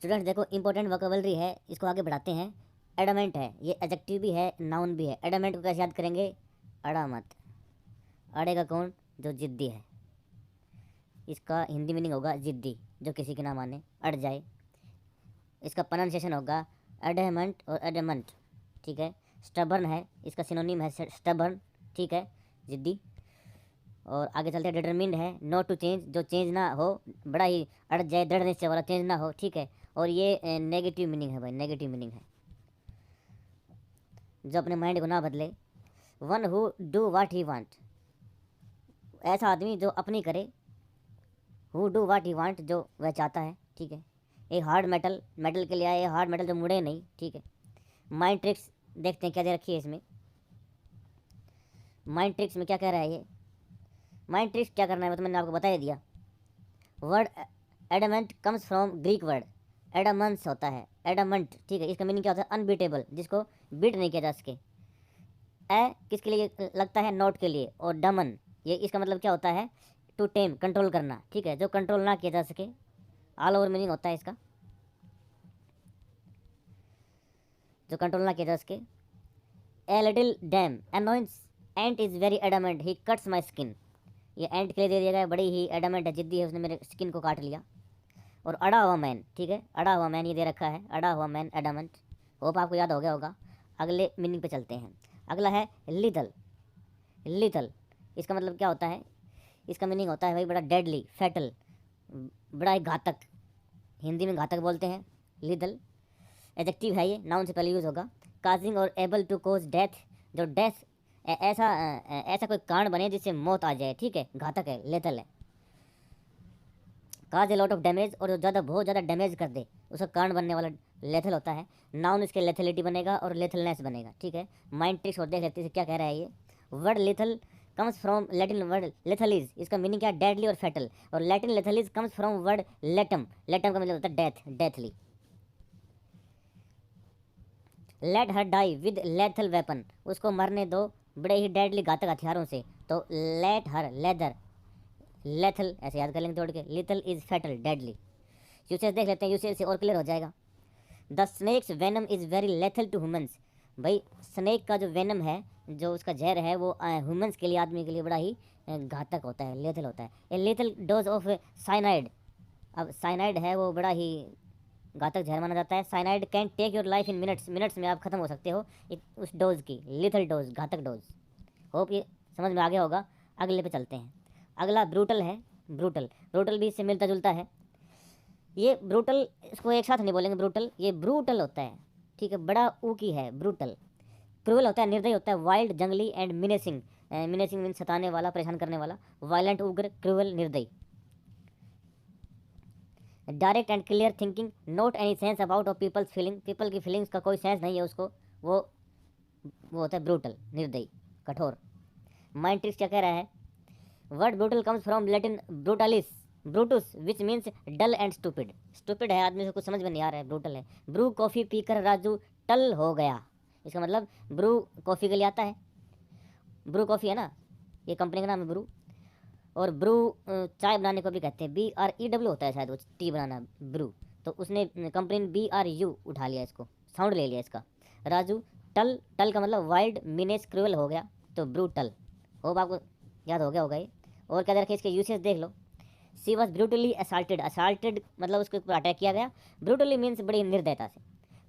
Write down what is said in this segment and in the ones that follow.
Students देखो important vocabulary है, इसको आगे बढ़ाते हैं। एडमेंट है, ये एडजेक्टिव भी है, नाउन भी है। एडमेंट को कैसे याद करेंगे? अड़ा मत, अड़ेगा कौन? जो जिद्दी है। इसका हिंदी मीनिंग होगा जिद्दी, जो किसी की ना माने, अड़ जाए। इसका प्रोनाउंसिएशन होगा एडमेंट और एडमंट, ठीक है। स्टबर्न है, इसका सिनोनिम है स्टबर्न, ठीक है, जिद्दी। और आगे चलते हैं, डिटरमिन्ड है, नॉट टू चेंज, जो चेंज ना हो, बड़ा ही अड़ जाए, दृढ़ निश्चय वाला, चेंज ना हो, ठीक है। और ये नेगेटिव मीनिंग है भाई, नेगेटिव मीनिंग है, जो अपने माइंड को ना बदले। One who do watt he want, ऐसा आदमी जो अपनी करे। Who do watt he want, जो वह चाहता है, ठीक है। एक हार्ड मेटल, मेटल के लिए आए, हार्ड मेटल जो मुड़े नहीं, ठीक है। माइंड ट्रिक्स देखते हैं क्या दे रखी है इसमें। माइंड ट्रिक्स में क्या कह रहा है ये? माइंड ट्रिक्स क्या करना है, तो मैंने आपको बता ही दिया। Word adamant comes from Greek word Adams होता है, एडमंट, ठीक है। इसका मीनिंग क्या होता है? अनबीटेबल, जिसको बीट नहीं किया जा सके। ए किसके लिए लगता है? नॉट के लिए। और डमन, ये इसका मतलब क्या होता है? टू टेम, कंट्रोल करना, ठीक है, जो कंट्रोल ना किया जा सके। ऑल ओवर मीनिंग होता है इसका, जो कंट्रोल ना किया जा सके। A little damn annoyance ant is very adamant he cuts my skin, ये एंट के लिए दे दिया गया है, बड़ी ही एडमेंट है, जिद्दी है, उसने मेरे स्किन को काट लिया। और अड़ा हुआ मैन, ठीक है, अड़ा हुआ मैन ये दे रखा है, अड़ा हुआ मैन एडमेंट। होप आपको याद हो गया होगा। अगले मीनिंग पे चलते हैं। अगला है लिथल। लिथल इसका मतलब क्या होता है? इसका मीनिंग होता है भाई बड़ा डेडली, फैटल, बड़ा ही घातक, हिंदी में घातक बोलते हैं लिथल। एडजेक्टिव है ये, नाउन से पहले यूज़ होगा। काजिंग और एबल टू कोज डेथ, जो डेथ ऐसा ऐसा कोई कारण बने जिससे मौत आ जाए, ठीक है, घातक है, लेथल है। काज ए लॉट ऑफ डैमेज, और जो ज़्यादा बहुत ज़्यादा डैमेज कर दे, उसका कारण बनने वाला लेथल होता है। नाउन इसके लेथलिटी बनेगा और लेथलनेस बनेगा, ठीक है। माइंड ट्रिक्स और देख लेते हैं क्या कह रहा है ये। Word lethal comes from Latin word lethalis, इसका मीनिंग क्या है? डेडली और फैटल। और Latin lethalis comes from word letum, letum का मतलब होता है death, deathly. Let her die with lethal weapon, उसको मरने दो बड़े ही डेडली घातक हथियारों से। तो लेट हर, लेदर, लेथल ऐसे याद कर लेंगे तोड़ के। Lethal is fatal, deadly. Usage देख लेते हैं, यूसेज से और क्लियर हो जाएगा। The snake's venom is very lethal to humans, भाई स्नेक का जो वेनम है, जो उसका जहर है, वो ह्यूमंस के लिए, आदमी के लिए बड़ा ही घातक होता है, लेथल होता है। A lethal dose of cyanide, अब साइनाइड है वो बड़ा ही घातक जहर माना जाता है। Cyanide can take your life in minutes, minutes में आप खत्म हो सकते हो उस डोज की, लिथल डोज, घातक डोज। होप ये समझ में आ गया होगा। अगले पे चलते हैं। अगला ब्रूटल है, ब्रूटल, ब्रूटल भी इससे मिलता जुलता है। ये ब्रूटल, इसको एक साथ नहीं बोलेंगे ब्रूटल, ये ब्रूटल होता है, ठीक है, बड़ा ऊ की है, ब्रूटल। क्रूअल होता है, निर्दयी होता है, वाइल्ड, जंगली, एंड मिनेसिंग, मिनेसिंग मीन सताने वाला, परेशान करने वाला, वायलेंट, उग्र, क्रूअल, निर्दयी। Direct and clear thinking, not any sense about of people's feeling, people की फीलिंग्स का कोई सेंस नहीं है उसको, वो होता है ब्रूटल, निर्दयी, कठोर। माइंड ट्रिक्स क्या कह रहा है? Word brutal comes from Latin brutalis, brutus, which means dull and stupid, stupid है आदमी से कुछ समझ में नहीं आ रहा है, ब्रूटल है। ब्रू कॉफ़ी पीकर राजू टल हो गया, इसका मतलब ब्रू कॉफ़ी के लिए आता है, ब्रू कॉफ़ी है ना, ये कंपनी का नाम है ब्रू। और ब्रू चाय बनाने को भी कहते हैं, BREW होता है शायद वो, टी बनाना, ब्रू। तो उसने कंपनी ने BRU उठा लिया, इसको साउंड ले लिया इसका। राजू टल, टल का मतलब वाइल्ड, मीनेस, क्रूअल हो गया, तो ब्रूटल। होप आपको याद हो गया होगा ये। और क्या रखे इसके यूसेज देख लो। सी वॉज ब्रूटली असल्टेड, असल्टेड मतलब उसके ऊपर अटैक किया गया, ब्रूटली मीन्स बड़ी निर्दयता से।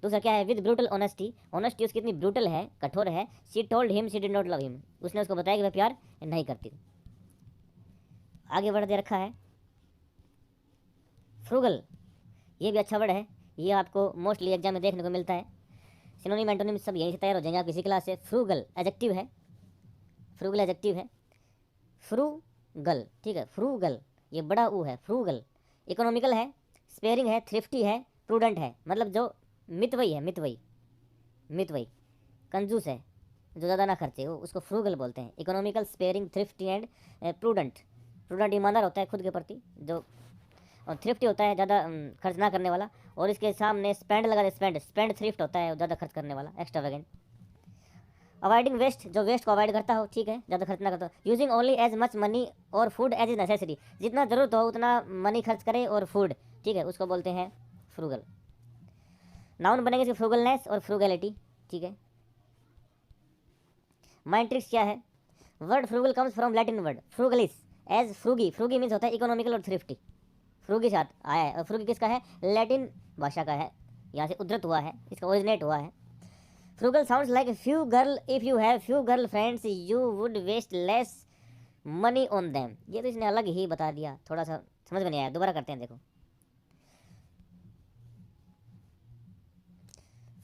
दूसरा क्या है? विद ब्रूटल ऑनेस्टी, ऑनेस्टी उसकी इतनी ब्रूटल है, कठोर है। She told him she did not love him, उसने उसको बताया कि वह प्यार नहीं करती। आगे बढ़ दे रखा है फ्रूगल, ये भी अच्छा वर्ड है, ये आपको मोस्टली एग्जाम में देखने को मिलता है। सिनोनिम एंटोनिम सब यहीं से तैयार हो जाएंगे आप किसी क्लास से। फ्रूगल एडजेक्टिव है, फ्रूगल एडजेक्टिव है, फ्रूगल, ठीक है, फ्रूगल ये बड़ा ऊ है, फ्रूगल। इकोनॉमिकल है, स्पेयरिंग है, थ्रिफ्टी है, प्रूडेंट है, मतलब जो मितवई है, मितवई, मितवई, कंजूस है, जो ज़्यादा ना खर्चे वो, उसको फ्रूगल बोलते हैं। Economical, sparing, thrifty and prudent. Prudent ईमानदार होता है खुद के प्रति, जो, और थ्रिफ्टी होता है ज़्यादा खर्च ना करने वाला। और इसके सामने स्पेंड लगा दे, स्पेंड, स्पेंड थ्रिफ्ट होता है ज़्यादा खर्च करने वाला, एक्स्ट्रावेगेंट। अवॉइडिंग वेस्ट, जो वेस्ट को अवॉइड करता हो, ठीक है, ज़्यादा खर्च ना करता हो। Using only as much money और फूड एज इज नेसेसरी, जितना ज़रूरत हो उतना मनी खर्च करे और फूड, ठीक है, उसको बोलते हैं फ्रूगल। नाउन बनेंगे इसके फ्रूगलनेस और फ्रूगैलिटी, ठीक है। माइंड ट्रिक्स क्या है, word frugal comes from Latin word frugalis as frugi, frugi means होता है इकोनॉमिकल और थ्रिफ्टी, फ्रूगी साथ आया है। और फ्रूगी किसका है, लैटिन भाषा का है, यहाँ से उद्धृत हुआ है, इसका ओरिजिनेट हुआ है। Frugal sounds like few girl, if you have few girl friends you would waste less money on them. ये तो इसने अलग ही बता दिया, थोड़ा सा समझ में नहीं आया, दोबारा करते हैं देखो।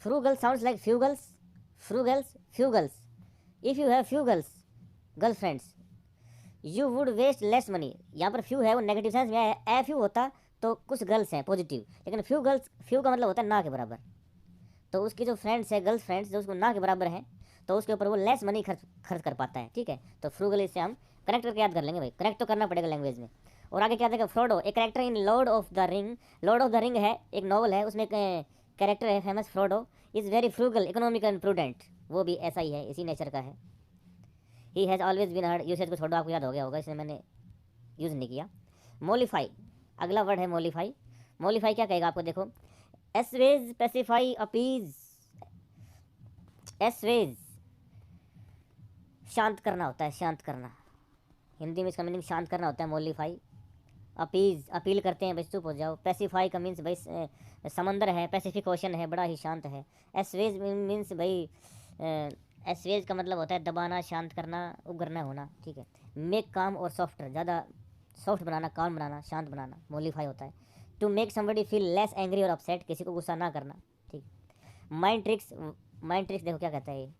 Frugal sounds like few girls, frugals few girls, if you have few girl friends you would waste less money. यहाँ पर फ्यू है वो नेगेटिव सेंस में है, ए फ्यू होता तो कुछ गर्ल्स हैं पॉजिटिव, लेकिन फ्यू गर्ल्स, फ्यू का मतलब होता है ना के बराबर, तो उसकी जो फ्रेंड्स है गर्ल्स फ्रेंड्स जो उसको ना के बराबर हैं तो उसके ऊपर वो लेस मनी खर्च कर पाता है, ठीक है। तो फ्रूगल इससे हम कनेक्ट करके याद कर लेंगे भाई, कनेक्ट तो करना पड़ेगा लैंग्वेज में। और आगे क्या देगा, फ्रोडो एक character in Lord of the Ring, Lord of the Ring है एक नॉवल है, उसमें कैरेक्टर है famous Frodo, is very frugal economical and prudent, वो भी ऐसा ही है, इसी नेचर का है। He has always been heard, usage को छोड़ो आपको याद हो गया होगा, इसलिए मैंने यूज़ नहीं किया। मोलिफाई, अगला वर्ड है मोलिफाई। मोलिफाई क्या कहेगा आपको, देखो एसवेज स्पेसिफाई अपीज, एसवेज शांत करना होता है, शांत करना, हिंदी में इसका मीनिंग शांत करना होता है मोलिफाई। अपीज अपील करते हैं भाई चुप हो जाओ। पैसिफाई का मीन्स भाई समंदर है, पैसिफिक ओशन है, बड़ा ही शांत है। एसवेज मीन्स भाई एसवेज का मतलब होता है दबाना, शांत करना, उगरना होना, ठीक है। मेक काम और सॉफ्टर, ज़्यादा सॉफ्ट बनाना, काम बनाना, शांत बनाना, मोलिफाई होता है। To make somebody feel less angry और अपसेट, किसी को गुस्सा ना करना, ठीक। माइंड ट्रिक्स, माइंड ट्रिक्स देखो क्या कहता है ये,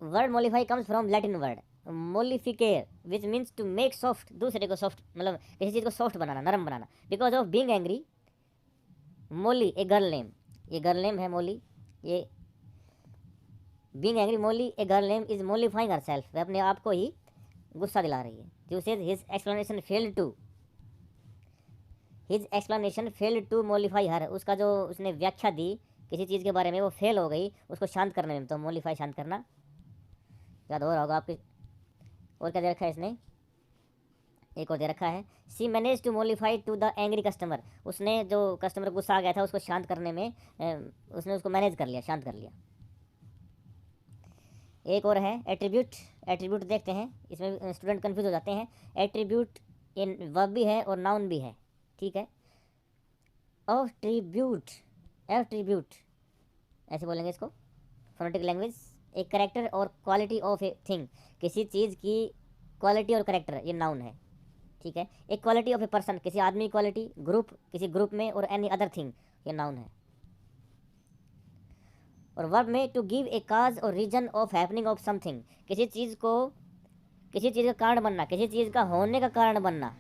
word mollify comes from Latin word mollificare which means to make soft, दूसरे को सॉफ्ट मतलब किसी चीज़ को सॉफ्ट बनाना, नरम बनाना। Because of being angry, Molly a girl name, ये गर्ल नेम है मोली, ये being angry Molly a girl name is mollifying herself, वह अपने आप को ही गुस्सा दिला रही है। जो says his explanation failed to, his explanation failed to mollify her, उसका जो उसने व्याख्या दी किसी चीज़ के बारे में वो फेल हो गई उसको शांत करने में, तो मोलिफाई शांत करना याद हो रहा होगा आपके। और क्या दे रखा है इसने, एक और दे रखा है, she manage to mollify to the angry customer, उसने जो कस्टमर गुस्सा आ गया था उसको शांत करने में उसने उसको मैनेज कर लिया, शांत कर लिया। एक और है एट्रीब्यूट, एट्रीब्यूट देखते हैं, इसमें स्टूडेंट कंफ्यूज हो जाते हैं। एट्रीब्यूट इन वर्ब भी है और नाउन भी है, ठीक है। एट्रीब्यूट, एट्रीब्यूट ऐसे बोलेंगे इसको फोनेटिक लैंग्वेज, एक करेक्टर और क्वालिटी ऑफ ए थिंग, किसी चीज़ की क्वालिटी और करेक्टर, ये नाउन है, ठीक है। एक क्वालिटी ऑफ ए पर्सन, किसी आदमी की क्वालिटी, ग्रुप किसी ग्रुप में, और एनी अदर थिंग, ये नाउन है। और वर्ब में टू गिव ए काज और reason of happening of something, किसी चीज़ को, किसी चीज़ का कारण बनना, किसी चीज़ का होने का कारण बनना,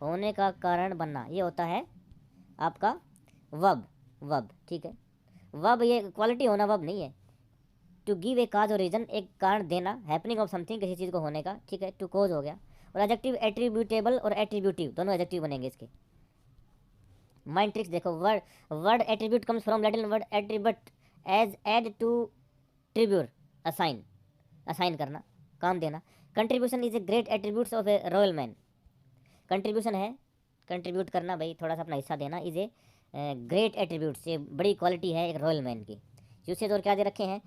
होने का कारण बनना, ये होता है आपका वर्ब, वर्ब, ठीक है। वर्ब ये क्वालिटी होना वर्ब नहीं है। टू गिव ए काज और रीजन, एक कारण देना, हैपनिंग ऑफ समथिंग किसी चीज़ को होने का, ठीक है, टू कोज हो गया। और एडजेक्टिव एट्रीब्यूटेबल और एट्रीब्यूटिव दोनों एडजेक्टिव बनेंगे इसके। माइंड ट्रिक्स देखो, word word attribute comes from Latin word attribute as ad to tribute, assign, assign करना, काम देना। Contribution is a great attributes of a royal man, contribution है कंट्रीब्यूट करना भाई, थोड़ा सा अपना हिस्सा देना, इज ए ग्रेट एट्रीब्यूट्स, ये बड़ी क्वालिटी है एक रॉयल मैन की। यूसेज और क्या दे रखे हैं,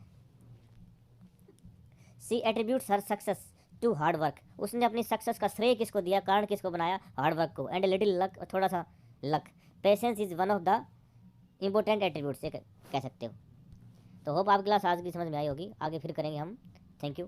she attributes her success to hard work, उसने अपनी सक्सेस का श्रेय किसको दिया, कारण किसको बनाया, हार्ड वर्क को। एंड लिटिल लक, थोड़ा सा luck. Patience is one of the important attributes, कह सकते हो। तो होप आपकी क्लास आज की समझ में आई होगी, आगे फिर करेंगे हम। Thank you.